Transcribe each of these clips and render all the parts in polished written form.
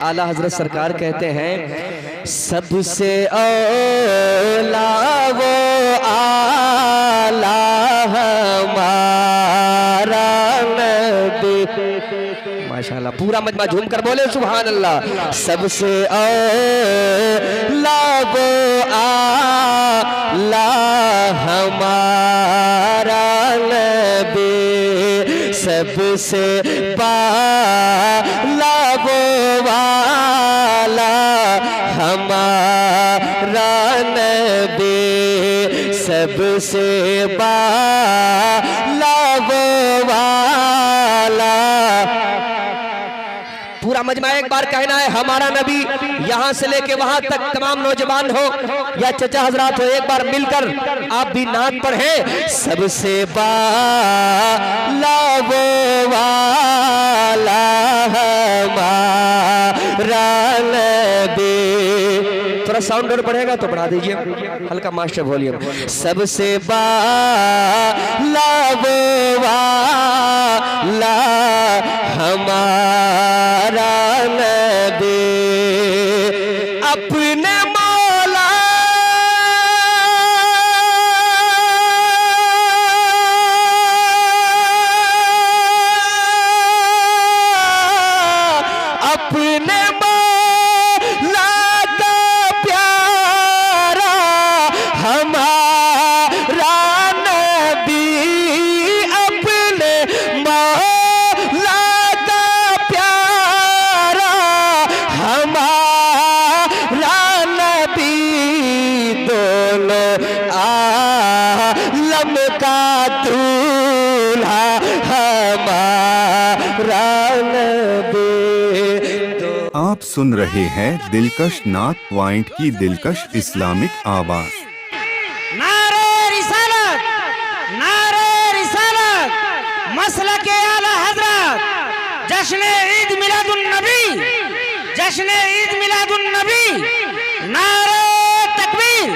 आला हजरत सरकार कहते हैं सबसे औला वो आला हमारा नबी। माशाल्लाह, पूरा मजमा झूम कर बोले सुभान अल्लाह। सबसे औला वो आला हमारा नबी, सबसे बाला वो वाला हमारा नबी, सबसे बाला वो वाला। पूरा मजमा एक बार कहना है हमारा नबी, यहाँ से लेके वहां तक तमाम नौजवान हो या चचा हजरात हो, एक बार मिलकर आप भी नात पर हैं। सबसे बाला वो वाला हमारा नबी। थोड़ा साउंड और बढ़ेगा तो बढ़ा दीजिए, हल्का मास्टर वॉल्यूम। सबसे बाला वो वाला हमारा नबी, अपने मौला अपने मौला का प्यारा हमारा नबी, अपने मौला का प्यारा हमारा नबी, दोनों आलम का दूल्हा हमारा नबी। आप सुन रहे हैं दिलकश नात पॉइंट की दिलकश इस्लामिक आवाज। नारे रिसालत, नारे रिसालत, मसलके आला हजरत, जश्न ईद मिलादुन नबी, जश्न ईद मिलादुन नबी, नारे तकबीर,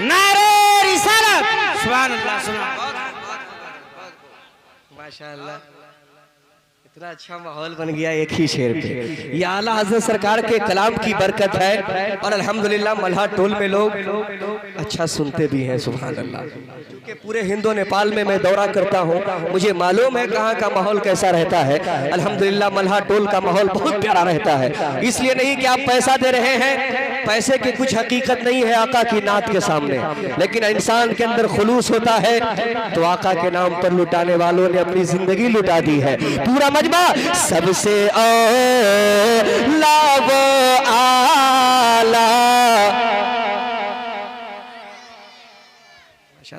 नारे रिसालत। सुभान अल्लाह, सुभान माशाअल्लाह, इतना अच्छा माहौल बन गया एक ही शेर पे। ये आला हज़रत सरकार के कलाम की बरकत है और अल्हम्दुलिल्लाह मल्हा टोल में लोग अच्छा सुनते भी हैं। सुभान अल्लाह, क्योंकि पूरे हिंदो नेपाल में मैं दौरा करता हूँ, मुझे मालूम है कहाँ का माहौल कैसा रहता है। अल्हम्दुलिल्लाह मल्हा टोल का माहौल बहुत प्यारा रहता है। इसलिए नहीं कि आप पैसा दे रहे हैं, पैसे की कुछ हकीकत नहीं है आका की नात के सामने, लेकिन इंसान के अंदर खुलूस होता है तो आका के नाम पर लुटाने वालों ने अपनी जिंदगी लुटा दी है। पूरा मजमा सबसे औला वो आला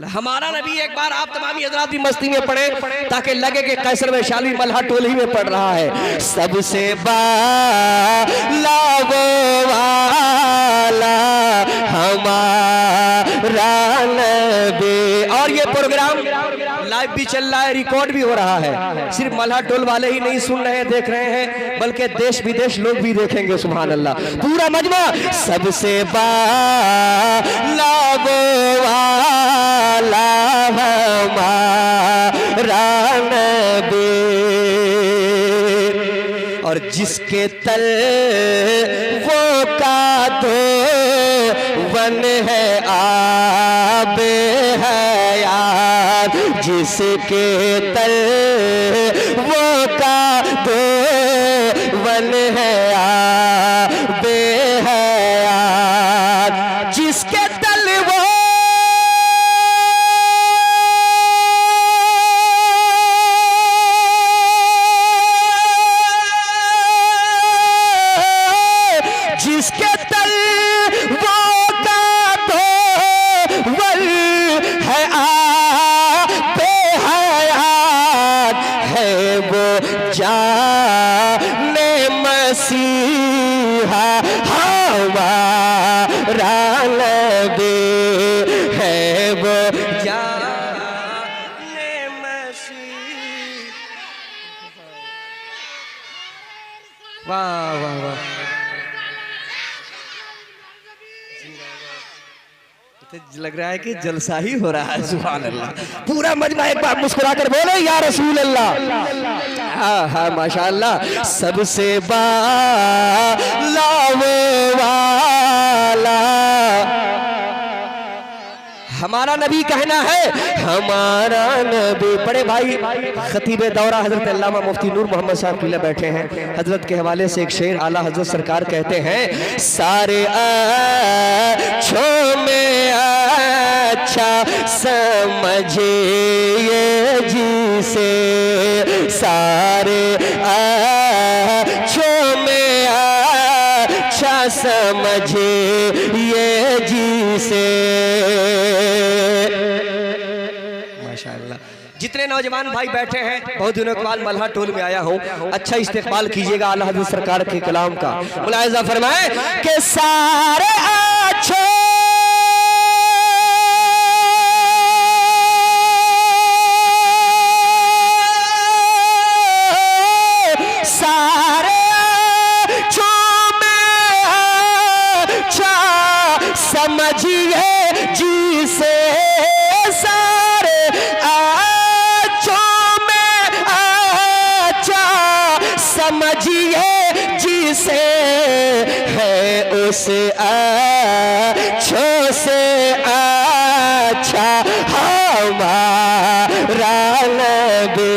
हमारा नबी। एक बार आप तमामी हजरात भी मस्ती में पढ़े ताकि लगे कि कैसर वैशाली मल्हा टोल ही में पढ़ रहा है। सबसे बाला वो वाला हमारा नबी। और ये प्रोग्राम लाइव भी चल रहा है, रिकॉर्ड भी हो रहा है। सिर्फ मल्हा टोल वाले ही नहीं सुन रहे हैं, देख रहे हैं, बल्कि देश विदेश लोग भी देखेंगे। सुभान अल्लाह, पूरा मजमा सबसे बाला वो वाला हमारा नबी, और जिसके तल वो का दो वन है आबे हयात, जिसके तल वो का दो वन है आबे हयात, जिसके तल वो जिसके तल वो का दो वल है आबे हयात, है वो जाने मसीहा हमारा नबी, है वो जाने मसीहा। वाह वाह वाह, तो लग रहा है कि जलसा ही हो रहा है। सुभान अल्लाह। पूरा मजमा एक बार मुस्कुरा कर बोले या रसूल अल्लाह। हाँ हाँ माशाअल्लाह। सबसे बालावे वाला हमारा नबी कहना है, हमारा नबी। बड़े भाई खतीब दौरा हजरत अल्लामा मुफ्ती नूर मोहम्मद साहब किला बैठे हैं। हजरत के हवाले से एक शेर आला हजरत सरकार कहते हैं, सारे अच्छों में अच्छा समझिए जिसे, सारे अच्छों में अच्छा समझिए जिसे। जितने नौजवान भाई बैठे हैं, बहुत दिनों के बाद मल्हा टोल में आया हूँ, अच्छा इस्तेमाल कीजिएगा आला हज़रत सरकार के कलाम का। मुलाहिज़ा फरमाए कि सारे अच्छे सारे अच्छों में अच्छा समझिए जिसे, सारे समझिए जिसे है उस अच्छों से अच्छा हमारा नबी,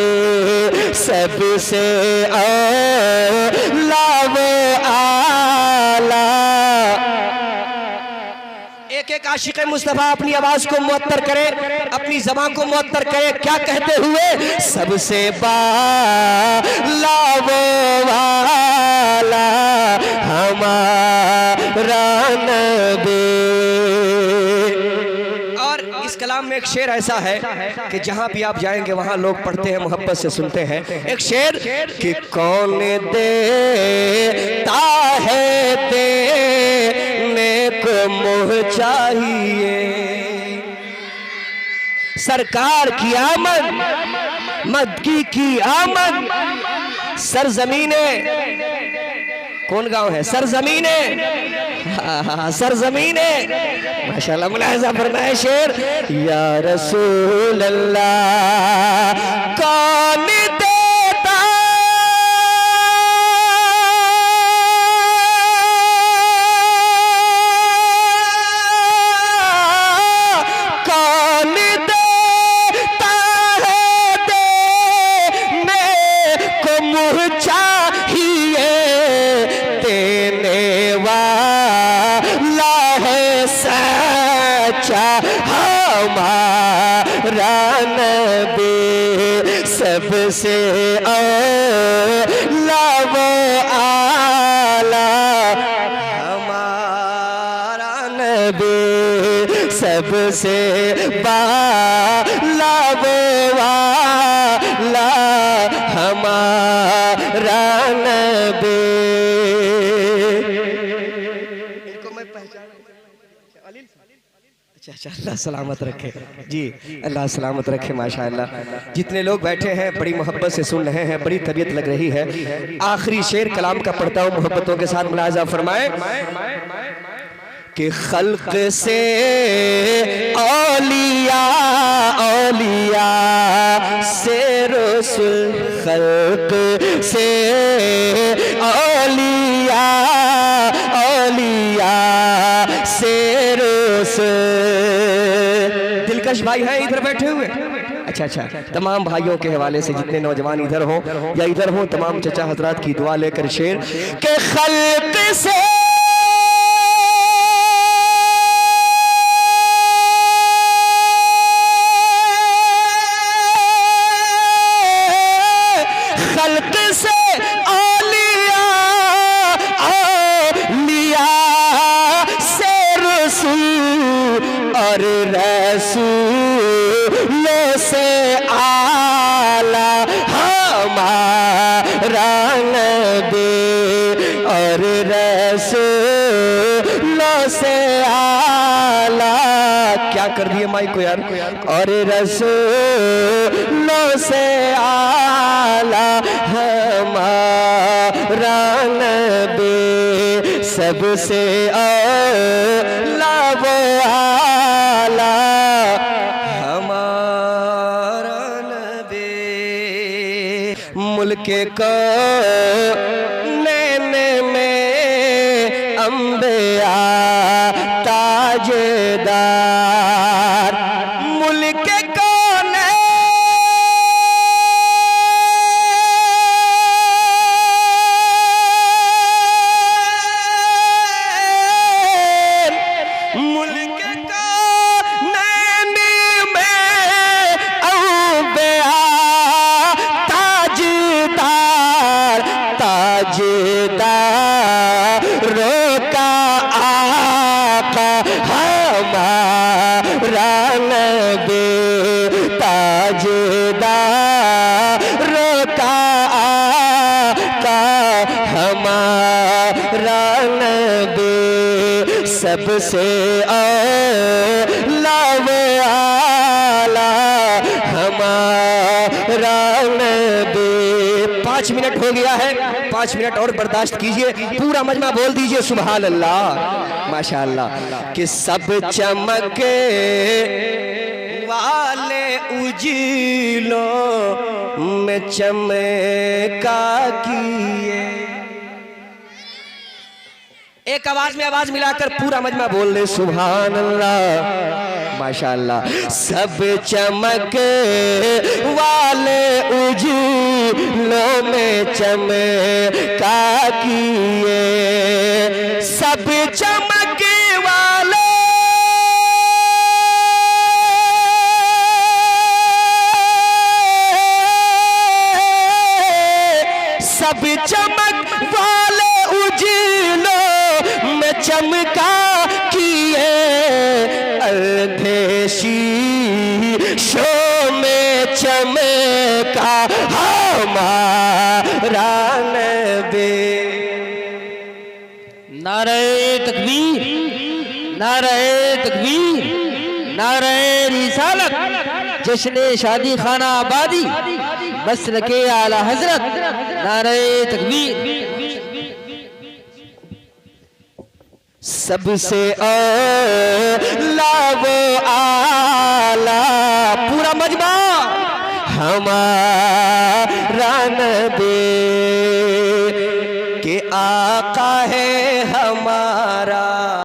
सबसे आला आला। एक आशिक मुस्तफा अपनी आवाज को मुअत्तर करे, अपनी ज़बान को मुअत्तर करे, क्या कहते हुए, सबसे बाला वो वाला हमारा नबी। और इस कलाम में एक शेर ऐसा है कि जहां भी आप जाएंगे वहां लोग पढ़ते हैं, मोहब्बत से सुनते हैं। एक शेर कि कौन देता है देने को मुँह चाहिए, सरकार की आमद मक्की की आमद, सरजमीने कौन गांव है, सरजमीने, सरजमीने माशाल्लाह। मुलाहिज़ा फरमाए शेर, या रसूल अल्लाह कौन देता कौन देता है देने को मुँह चाहिए, देने वाला है सच्चा हमारा नबी, सबसे आला वो आला हमारा नबी, सबसे बाला वो वाला हमारा नबी। इनको मैं पहचान, अच्छा अल्लाह सलामत रखे जी, अल्लाह सलामत रखे माशाअल्लाह। जितने लोग बैठे हैं बड़ी मोहब्बत से सुन रहे हैं, बड़ी तबीयत लग रही है। आखिरी शेर कलाम का पढ़ता हूँ मोहब्बतों के साथ। मुलाहिज़ा फरमाए कि खल्क से औलिया, औलिया से रसूल, खल्क से औलिया, औलिया से रसूल। दिलकश भाई हैं इधर बैठे हुए, अच्छा अच्छा। तमाम भाइयों के हवाले से जितने नौजवान इधर हो या इधर हो, तमाम चचा हजरात की दुआ लेकर शेर के खल्क से खल्क से औलिया, औलिया से रसूल, और रसूलों से आला हमारा नबी, और रसूलों से आला। क्या कर दिए माइक को यार, और रसूलों से आला हमारा नबी, सबसे आला वो आला के को नैने में अंबिया ताजदार मुल्क को सबसे आला हमारा नबी। 5 मिनट हो गया है, 5 मिनट और बर्दाश्त कीजिए। पूरा मजमा बोल दीजिए सुभान अल्लाह माशाअल्लाह। कि सब चमके वाले उजीलों में चमका किए। एक आवाज में आवाज मिलाकर पूरा मजमा बोल दे सुभान अल्लाह माशाअल्लाह। सब चमके वाले उजीलों में चमका किए। सब चमके वाले सब चमक वाले उजीलों चमका किए। अंधेशी शो में चमका हमारा नबी। नारे तकबीर, नारे तकबीर, नारे रिसालत, जश्न शादी खाना आबादी, मसलके आला हजरत। नारे तकबीर। सबसे लावो आला पूरा मजमा हमारा नबी के आका है हमारा